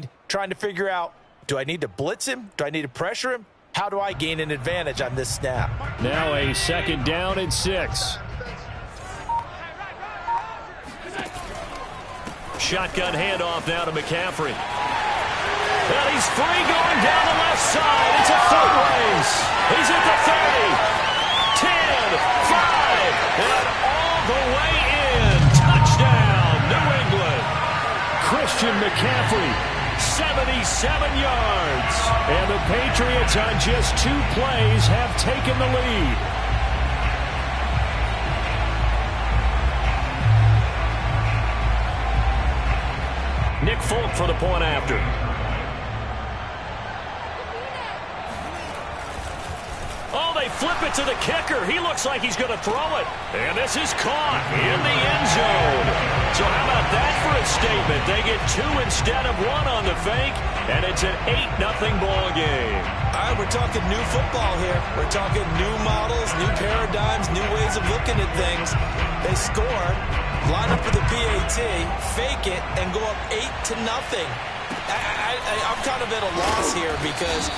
speed, trying to figure out, do I need to blitz him? Do I need to pressure him? How do I gain an advantage on this snap? Now a 2nd down and 6. Shotgun handoff now to McCaffrey. And he's free going down the left side. It's a foot race. He's at the 30, 10, 5, and all the way in. Touchdown, New England. Christian McCaffrey, 77 yards. And the Patriots on just 2 plays have taken the lead. Nick Folk for the point after. Oh, they flip it to the kicker. He looks like he's going to throw it. And this is caught in the end zone. So how about that for a statement? They get 2 instead of 1 on the fake, and it's an 8-0 ball game. All right, we're talking new football here. We're talking new models, new paradigms, new ways of looking at things. They score, line up for the PAT, fake it, and go up 8-0. I'm kind of at a loss here because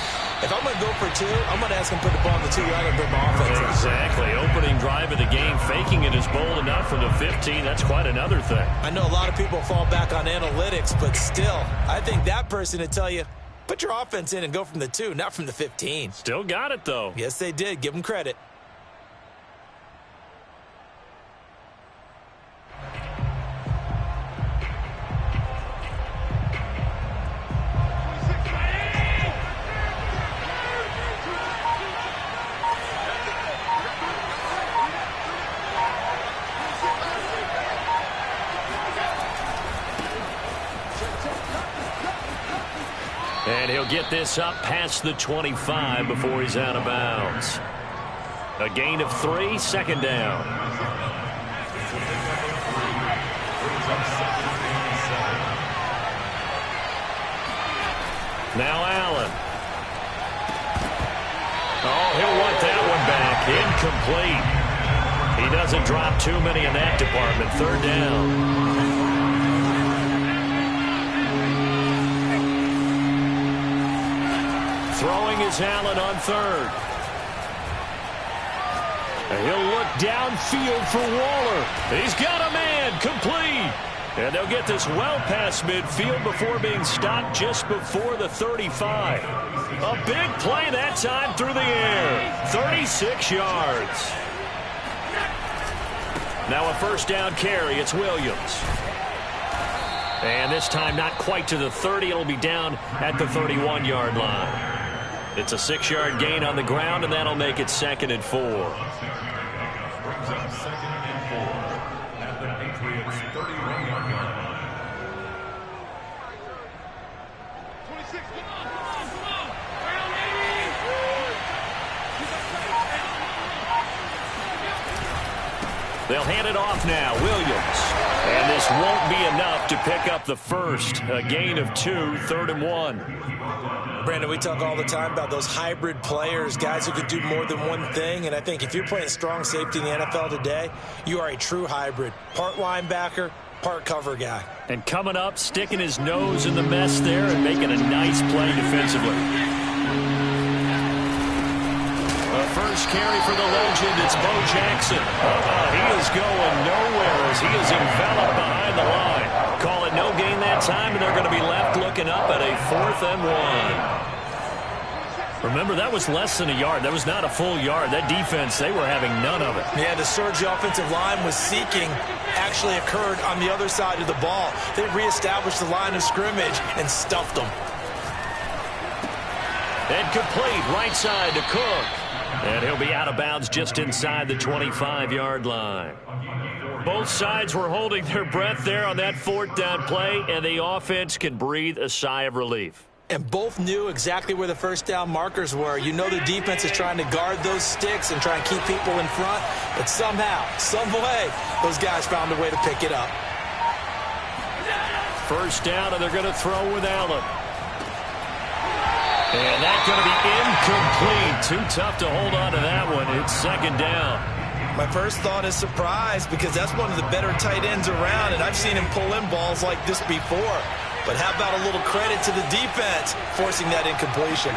if I'm going to go for 2, I'm going to ask him to put the ball on the 2-yard line and bring my offense. Exactly. Opening drive of the game, faking it is bold enough from the 15. That's quite another thing. I know a lot of people fall back on analytics, but still, I think that person would tell you, put your offense in and go from the 2, not from the 15. Still got it, though. Yes, they did. Give them credit. And he'll get this up past the 25 before he's out of bounds. A gain of 3, 2nd down. Now Allen. Oh, he'll want that one back. Incomplete. He doesn't drop too many in that department. 3rd down. Throwing is Allen on 3rd. And he'll look downfield for Waller. He's got a man, complete. And they'll get this well past midfield before being stopped just before the 35. A big play that time through the air. 36 yards. Now a 1st down carry. It's Williams. And this time not quite to the 30. It'll be down at the 31-yard line. It's a 6-yard gain on the ground, and that'll make it 2nd and 4. Brings up 2nd and 4 at the Patriots' 31-yard line. 26. They'll hand it off now. Williams. And this won't be enough to pick up the 1st. A gain of 2, 3rd and 1. Brandon, we talk all the time about those hybrid players, guys who can do more than one thing. And I think if you're playing strong safety in the NFL today, you are a true hybrid. Part linebacker, part cover guy. And coming up, sticking his nose in the mess there and making a nice play defensively. The first carry for the legend, it's Bo Jackson. He is going nowhere as he is enveloped behind the line. Call it no gain that time, and they're going to be left looking up at a 4th and 1. Remember, that was less than a yard. That was not a full yard. That defense, they were having none of it. Yeah, the surge the offensive line was seeking actually occurred on the other side of the ball. They reestablished the line of scrimmage and stuffed them. And complete, right side to Cook. And he'll be out of bounds just inside the 25-yard line. Both sides were holding their breath there on that 4th down play, and the offense can breathe a sigh of relief. And both knew exactly where the 1st down markers were. You know the defense is trying to guard those sticks and try and keep people in front, but somehow, some way, those guys found a way to pick it up. 1st down, and they're going to throw with Allen. And that's going to be incomplete. Too tough to hold on to that one. It's 2nd down. My first thought is surprise because that's one of the better tight ends around, and I've seen him pull in balls like this before. But how about a little credit to the defense forcing that incompletion?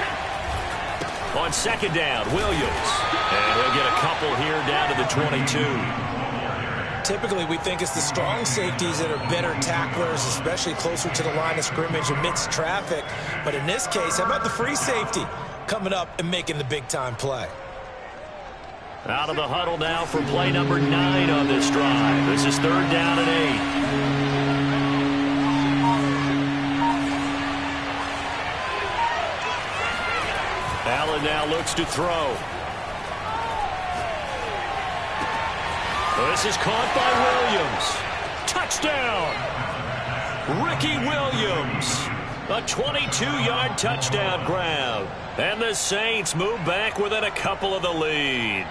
On second down, Williams. And he'll get a couple here down to the 22. Typically, we think it's the strong safeties that are better tacklers, especially closer to the line of scrimmage amidst traffic. But in this case, how about the free safety coming up and making the big-time play? Out of the huddle now for play number 9 on this drive. This is 3rd down and 8. Allen now looks to throw. This is caught by Williams. Touchdown! Ricky Williams. A 22-yard touchdown grab. And the Saints move back within a couple of the lead.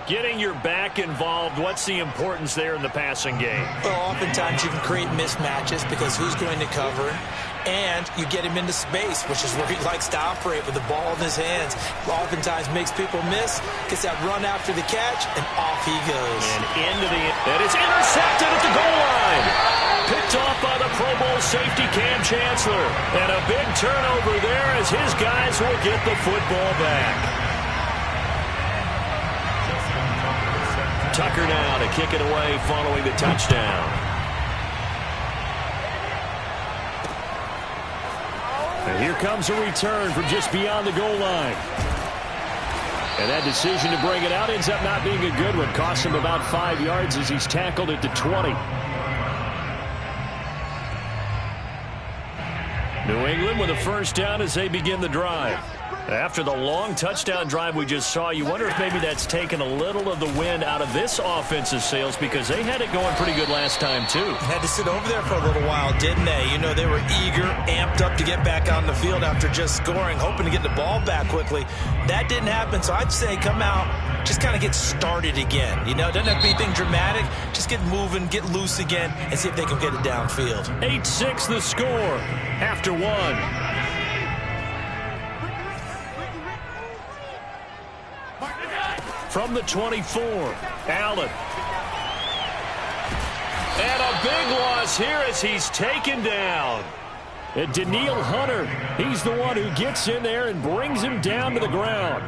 Getting your back involved, what's the importance there in the passing game? Well, oftentimes you can create mismatches because who's going to cover him? And you get him into space, which is where he likes to operate with the ball in his hands. Oftentimes makes people miss, gets that run after the catch, and off he goes. And it's intercepted at the goal line. Picked off by the Pro Bowl safety Cam Chancellor. And a big turnover there as his guys will get the football back. Tucker now to kick it away following the touchdown. And here comes a return from just beyond the goal line. And that decision to bring it out ends up not being a good one. Costs him about 5 yards as he's tackled at the 20. New England with a first down as they begin the drive. After the long touchdown drive we just saw, you wonder if maybe that's taken a little of the wind out of this offensive sails because they had it going pretty good last time too. Had to sit over there for a little while, didn't they? You know, they were eager, amped up to get back on the field after just scoring, hoping to get the ball back quickly. That didn't happen, so I'd say come out, just kind of get started again. You know, doesn't have to be anything dramatic. Just get moving, get loose again, and see if they can get it downfield. 8-6 the score after 1. From the 24, Allen. And a big loss here as he's taken down. And Danielle Hunter, he's the one who gets in there and brings him down to the ground.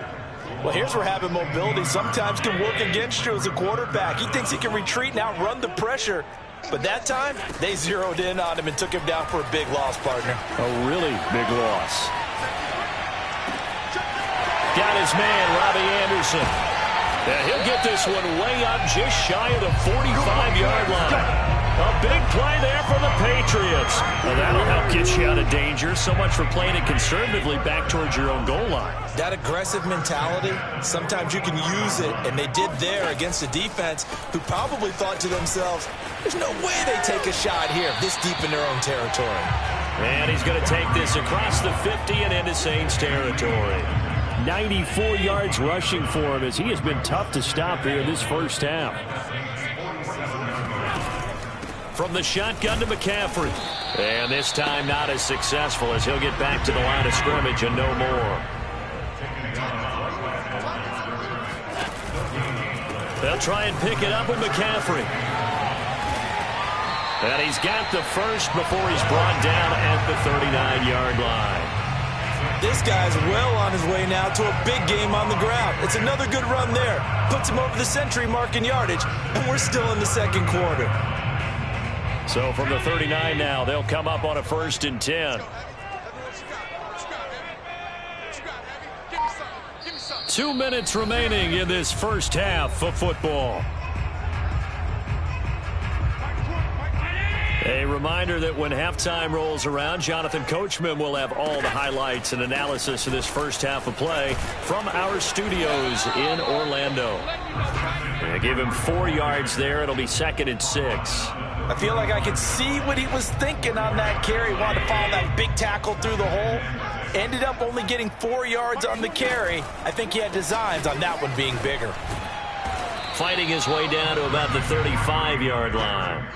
Well, here's where having mobility sometimes can work against you as a quarterback. He thinks he can retreat and outrun the pressure. But that time, they zeroed in on him and took him down for a big loss, partner. A really big loss. Got his man, Robbie Anderson. Yeah, he'll get this one way up just shy of the 45-yard line. A big play there for the Patriots. Well, that'll help get you out of danger. So much for playing it conservatively back towards your own goal line. That aggressive mentality, sometimes you can use it, and they did there against a defense who probably thought to themselves, there's no way they take a shot here this deep in their own territory. And he's going to take this across the 50 and into Saints territory. 94 yards rushing for him as he has been tough to stop here in this first half. From the shotgun to McCaffrey. And this time not as successful as he'll get back to the line of scrimmage and no more. They'll try and pick it up with McCaffrey. And he's got the first before he's brought down at the 39-yard line. This guy's well on his way now to a big game on the ground. It's another good run there. Puts him over the century mark in yardage, and we're still in the second quarter. So from the 39 now, they'll come up on a 1st and 10. 2 minutes remaining in this first half of football. A reminder that when halftime rolls around, Jonathan Coachman will have all the highlights and analysis of this first half of play from our studios in Orlando. They give him 4 yards there. It'll be 2nd and 6. I feel like I could see what he was thinking on that carry. Wanted to follow that big tackle through the hole. Ended up only getting 4 yards on the carry. I think he had designs on that one being bigger. Fighting his way down to about the 35-yard line.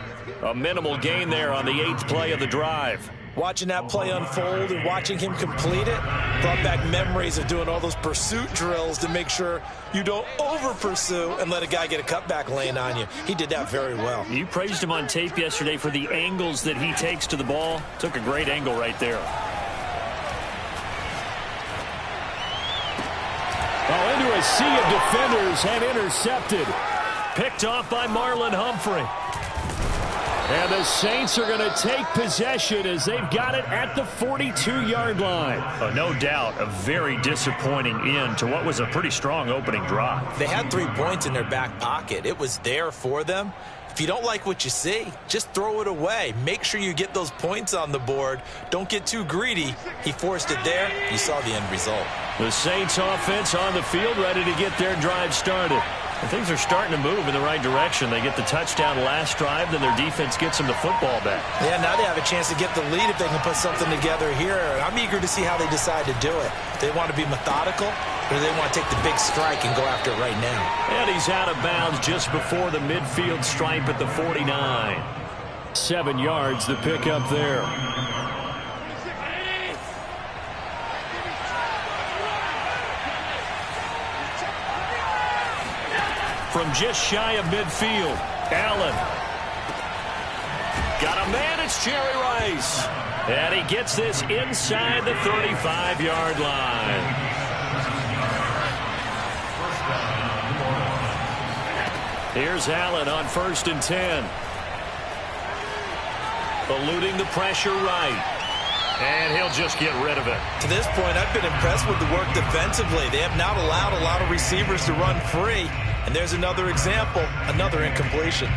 A minimal gain there on the 8th play of the drive. Watching that play unfold and watching him complete it brought back memories of doing all those pursuit drills to make sure you don't over-pursue and let a guy get a cutback lane on you. He did that very well. You praised him on tape yesterday for the angles that he takes to the ball. Took a great angle right there. Oh, into a sea of defenders and intercepted. Picked off by Marlon Humphrey. And the Saints are going to take possession as they've got it at the 42-yard line. Oh, no doubt, a very disappointing end to what was a pretty strong opening drive. They had 3 points in their back pocket. It was there for them. If you don't like what you see, just throw it away. Make sure you get those points on the board. Don't get too greedy. He forced it there. You saw the end result. The Saints offense on the field, ready to get their drive started. And things are starting to move in the right direction. They get the touchdown last drive, then their defense gets them the football back. Yeah, now they have a chance to get the lead if they can put something together here. I'm eager to see how they decide to do it. Do they want to be methodical, or do they want to take the big strike and go after it right now? And he's out of bounds just before the midfield stripe at the 49. 7 yards to pick up there. From just shy of midfield, Allen. Got a man, it's Jerry Rice. And he gets this inside the 35-yard line. Here's Allen on 1st and 10. Eluding the pressure right. And he'll just get rid of it. To this point, I've been impressed with the work defensively. They have not allowed a lot of receivers to run free. And there's another example, another incompletion.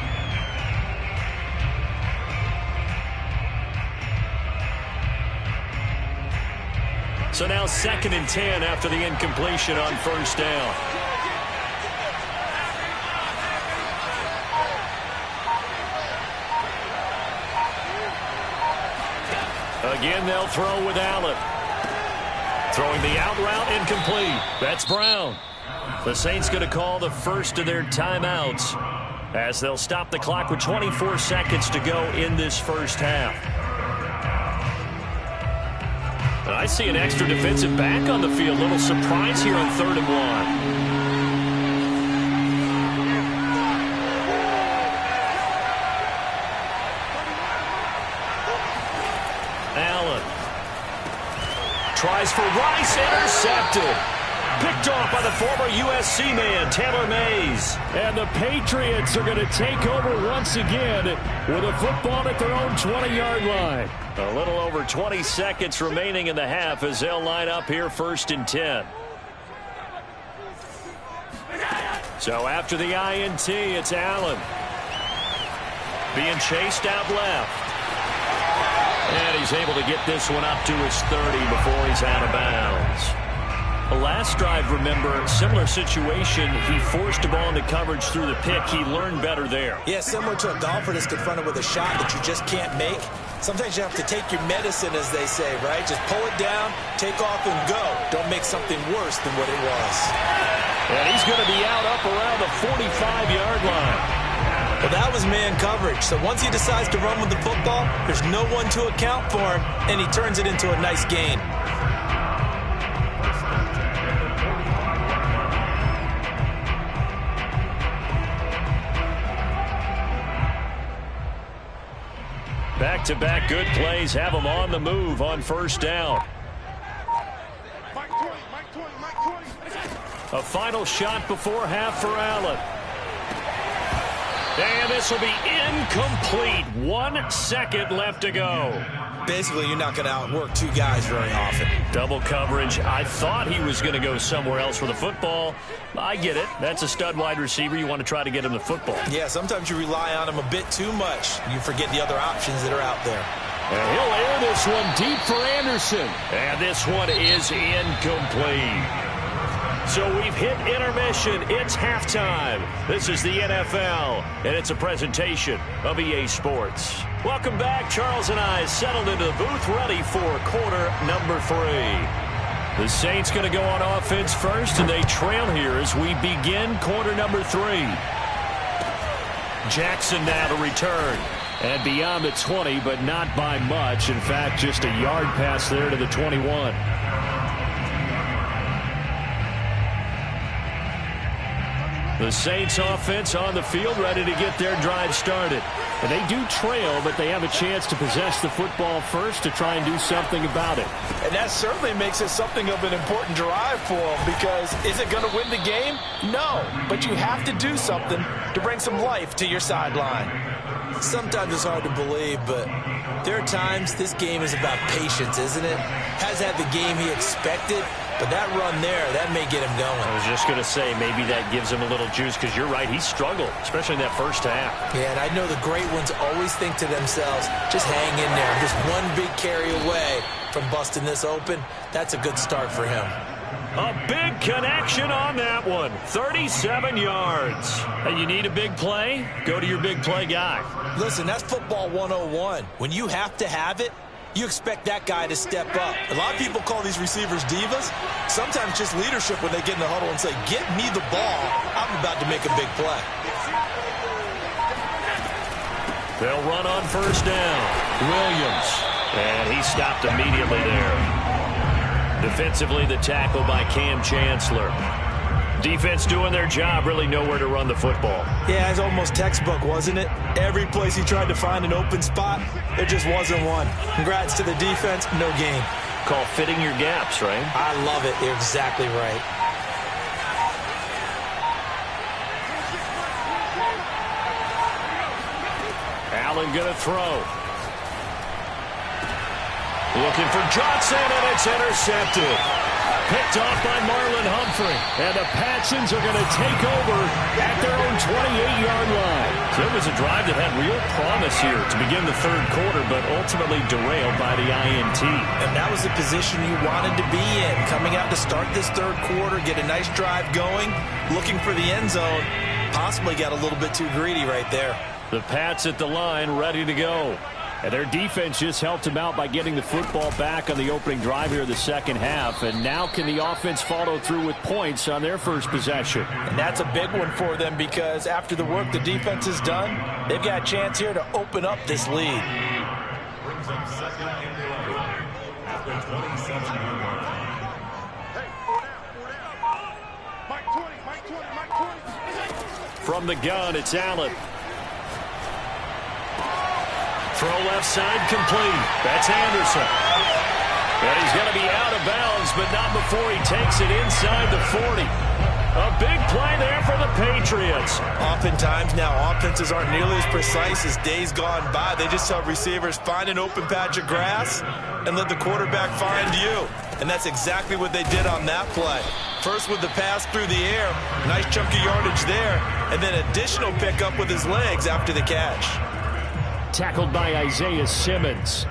So now 2nd and 10 after the incompletion on 1st down. Again, they'll throw with Allen. Throwing the out route, incomplete. That's Brown. The Saints going to call the first of their timeouts as they'll stop the clock with 24 seconds to go in this first half. And I see an extra defensive back on the field. Little surprise here on 3rd and 1. Allen tries for Rice, intercepted. Picked off by the former USC man, Taylor Mays. And the Patriots are going to take over once again with a football at their own 20-yard line. A little over 20 seconds remaining in the half as they'll line up here 1st and 10. So after the INT, it's Allen. Being chased out left. And he's able to get this one up to his 30 before he's out of bounds. The last drive, remember, similar situation. He forced a ball into coverage through the pick. He learned better there. Yeah, similar to a golfer that's confronted with a shot that you just can't make. Sometimes you have to take your medicine, as they say, right? Just pull it down, take off, and go. Don't make something worse than what it was. And he's going to be out up around the 45-yard line. Well, that was man coverage. So once he decides to run with the football, there's no one to account for him, and he turns it into a nice gain. Back-to-back good plays have them on the move on 1st down. A final shot before half for Allen. And this will be incomplete. 1 second left to go. Basically, you're not going to outwork 2 guys very often. Double coverage. I thought he was going to go somewhere else with the football. I get it. That's a stud wide receiver. You want to try to get him the football. Yeah, sometimes you rely on him a bit too much. You forget the other options that are out there. And he'll air this one deep for Anderson. And this one is incomplete. So we've hit intermission. It's halftime. This is the NFL, and it's a presentation of EA Sports. Welcome back. Charles and I settled into the booth, ready for quarter number 3. The Saints going to go on offense first, and they trail here as we begin quarter number 3. Jackson now to return. And beyond the 20, but not by much. In fact, just a yard pass there to the 21. The Saints offense on the field, ready to get their drive started. And they do trail, but they have a chance to possess the football first to try and do something about it. And that certainly makes it something of an important drive for them, because is it going to win the game? No, but you have to do something to bring some life to your sideline. Sometimes it's hard to believe, but there are times this game is about patience, isn't it? Has had the game he expected, but that run there, that may get him going. I was just going to say, maybe that gives him a little juice, because you're right, he struggled, especially in that first half. Yeah, and I know the great ones always think to themselves, just hang in there. Just one big carry away from busting this open. That's a good start for him. A big connection on that one. 37 yards. And you need a big play? Go to your big play guy. Listen, that's football 101. When you have to have it, you expect that guy to step up. A lot of people call these receivers divas. Sometimes just leadership when they get in the huddle and say, get me the ball. I'm about to make a big play. They'll run on first down. Williams. And he stopped immediately there. Defensively, the tackle by Cam Chancellor. Defense doing their job, really nowhere to run the football. Yeah, it's almost textbook, wasn't it? Every place he tried to find an open spot, there just wasn't one. Congrats to the defense, no gain. Call fitting your gaps, right? I love it. You're exactly right. Allen going to throw. Looking for Johnson, and it's intercepted. Picked off by Marlon Humphrey. And the Patsons are going to take over at their own 28-yard line. So it was a drive that had real promise here to begin the third quarter, but ultimately derailed by the INT. And that was the position you wanted to be in. Coming out to start this third quarter, get a nice drive going, looking for the end zone. Possibly got a little bit too greedy right there. The Pats at the line, ready to go. And their defense just helped them out by getting the football back on the opening drive here in the second half. And now can the offense follow through with points on their first possession? And that's a big one for them, because after the work the defense has done, they've got a chance here to open up this lead. Brings up second and 11 at the 27-yard line. From the gun, it's Allen. Throw left side complete. That's Anderson. And he's going to be out of bounds, but not before he takes it inside the 40. A big play there for the Patriots. Oftentimes now offenses aren't nearly as precise as days gone by. They just tell receivers, find an open patch of grass and let the quarterback find you. And that's exactly what they did on that play. First with the pass through the air, nice chunky yardage there, and then additional pickup with his legs after the catch. Tackled by Isaiah Simmons.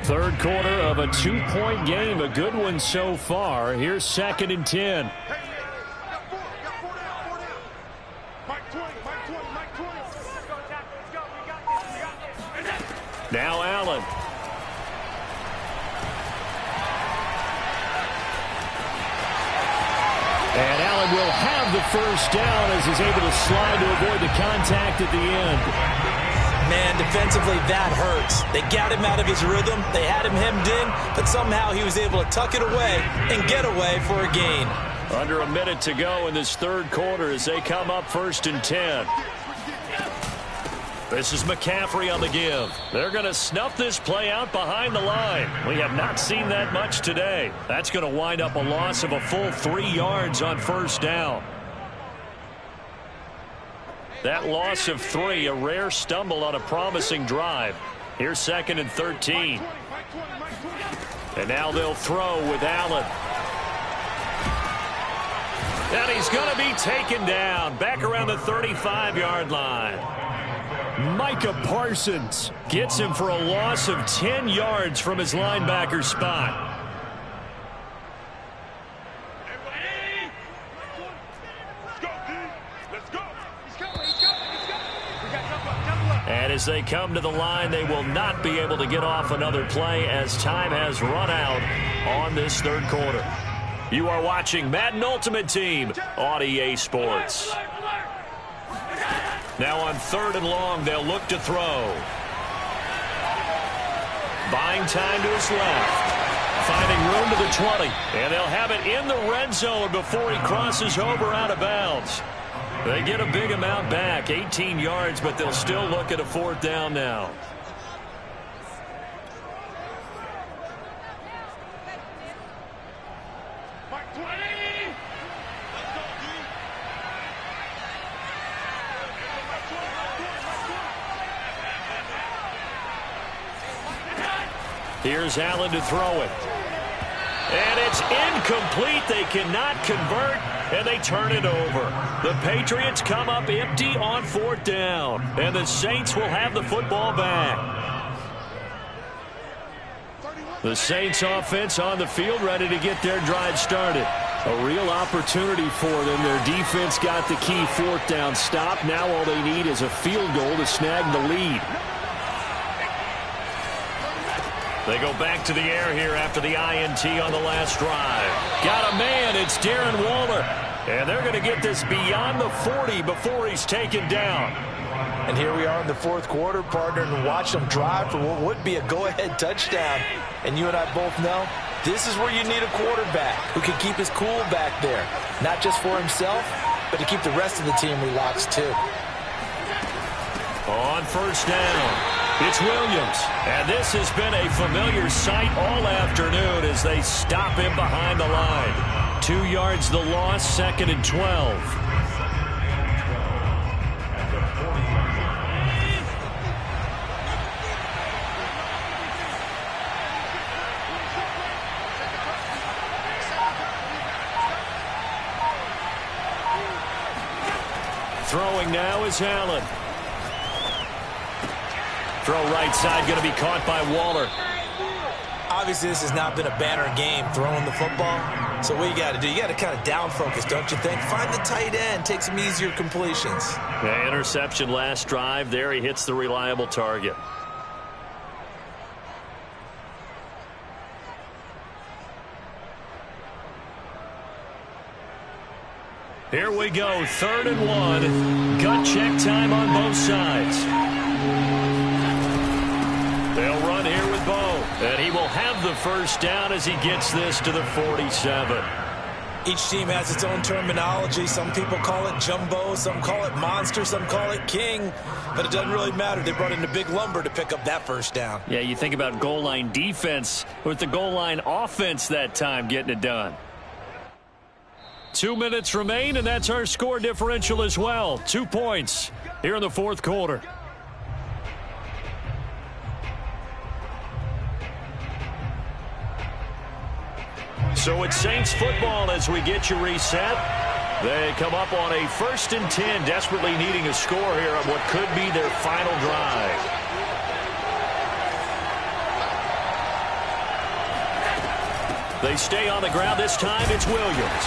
Third quarter of a two-point game, a good one so far. Here's 2nd and 10. Now Allen. And Allen will have the first down as he's able to slide to avoid the contact at the end. Man, defensively, that hurts. They got him out of his rhythm. They had him hemmed in, but somehow he was able to tuck it away and get away for a gain. Under a minute to go in this third quarter as they come up 1st and 10. This is McCaffrey on the give. They're going to snuff this play out behind the line. We have not seen that much today. That's going to wind up a loss of a full 3 yards on first down. That loss of 3, a rare stumble on a promising drive. Here's 2nd and 13. And now they'll throw with Allen. And he's going to be taken down back around the 35-yard line. Micah Parsons gets him for a loss of 10 yards from his linebacker spot. And as they come to the line, they will not be able to get off another play as time has run out on this third quarter. You are watching Madden Ultimate Team on EA Sports. Now on 3rd and long, they'll look to throw. Buying time to his left. Finding room to the 20. And they'll have it in the red zone before he crosses over out of bounds. They get a big amount back, 18 yards, but they'll still look at a 4th down now. Here's Allen to throw it. And it's incomplete. They cannot convert, and they turn it over. The Patriots come up empty on 4th down, and the Saints will have the football back. The Saints offense on the field ready to get their drive started. A real opportunity for them. Their defense got the key 4th down stop. Now all they need is a field goal to snag the lead. They go back to the air here after the INT on the last drive. Got a man. It's Darren Waller. And they're going to get this beyond the 40 before he's taken down. And here we are in the 4th quarter, partner, and watch them drive for what would be a go-ahead touchdown. And you and I both know this is where you need a quarterback who can keep his cool back there. Not just for himself, but to keep the rest of the team relaxed too. On 1st down. It's Williams, and this has been a familiar sight all afternoon as they stop him behind the line. 2 yards the loss, 2nd and 12. Throwing now is Allen. Throw right side, going to be caught by Waller. Obviously, this has not been a banner game throwing the football. So what you got to do, you got to kind of down focus, don't you think? Find the tight end, take some easier completions. Yeah, interception last drive. There he hits the reliable target. Here we go, 3rd and 1. Gut check time on both sides. They'll run here with Bo, and he will have the 1st down as he gets this to the 47. Each team has its own terminology. Some people call it jumbo, some call it monster, some call it king, but it doesn't really matter. They brought in a big lumber to pick up that 1st down. Yeah, you think about goal line defense with the goal line offense that time getting it done. 2 minutes remain, and that's our score differential as well. 2 points here in the 4th quarter. So it's Saints football as we get you reset. They come up on a 1st and 10, desperately needing a score here on what could be their final drive. They stay on the ground. This time it's Williams.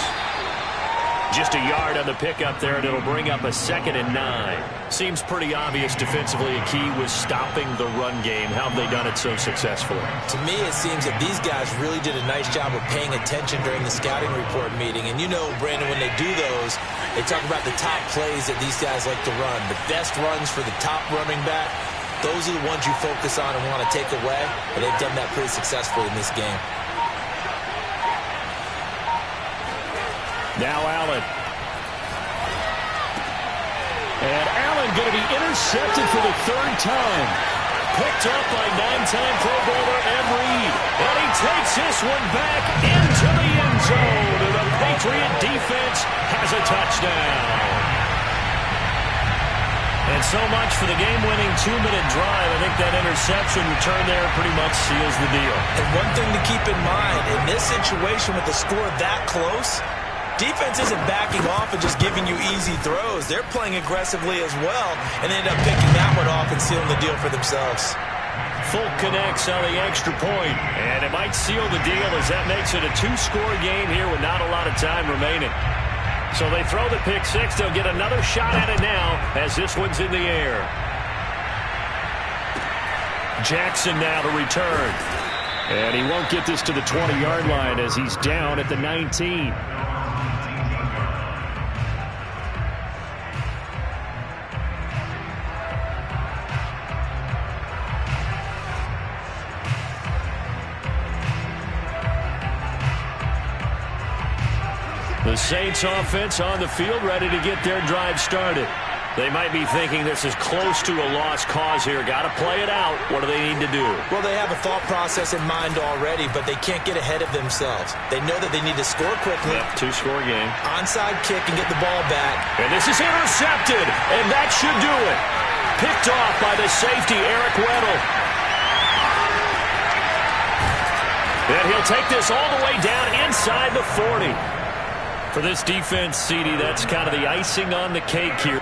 Just a yard on the pickup there, and it'll bring up a 2nd and 9. Seems pretty obvious defensively a key was stopping the run game. How have they done it so successfully? To me, it seems that these guys really did a nice job of paying attention during the scouting report meeting. And you know, Brandon, when they do those, they talk about the top plays that these guys like to run. The best runs for the top running back, those are the ones you focus on and want to take away. And they've done that pretty successfully in this game. Now Allen. And Allen going to be intercepted for the 3rd time. Picked up by 9-time Pro Bowler Ed Reed. And he takes this one back into the end zone. And the Patriot defense has a touchdown. And so much for the game-winning 2-minute drive. I think that interception return there pretty much seals the deal. And one thing to keep in mind, in this situation with the score that close, defense isn't backing off and just giving you easy throws. They're playing aggressively as well, and they end up picking that one off and sealing the deal for themselves. Folk connects on the extra point, and it might seal the deal as that makes it a 2-score game here with not a lot of time remaining. So they throw the pick six. They'll get another shot at it now as this one's in the air. Jackson now to return. And he won't get this to the 20-yard line as he's down at the 19. The Saints offense on the field ready to get their drive started. They might be thinking this is close to a lost cause here. Got to play it out. What do they need to do? Well, they have a thought process in mind already, but they can't get ahead of themselves. They know that they need to score quickly. Yep, two-score game. Onside kick and get the ball back. And this is intercepted, and that should do it. Picked off by the safety, Eric Weddle. And he'll take this all the way down inside the 40. For this defense, CD, that's kind of the icing on the cake here.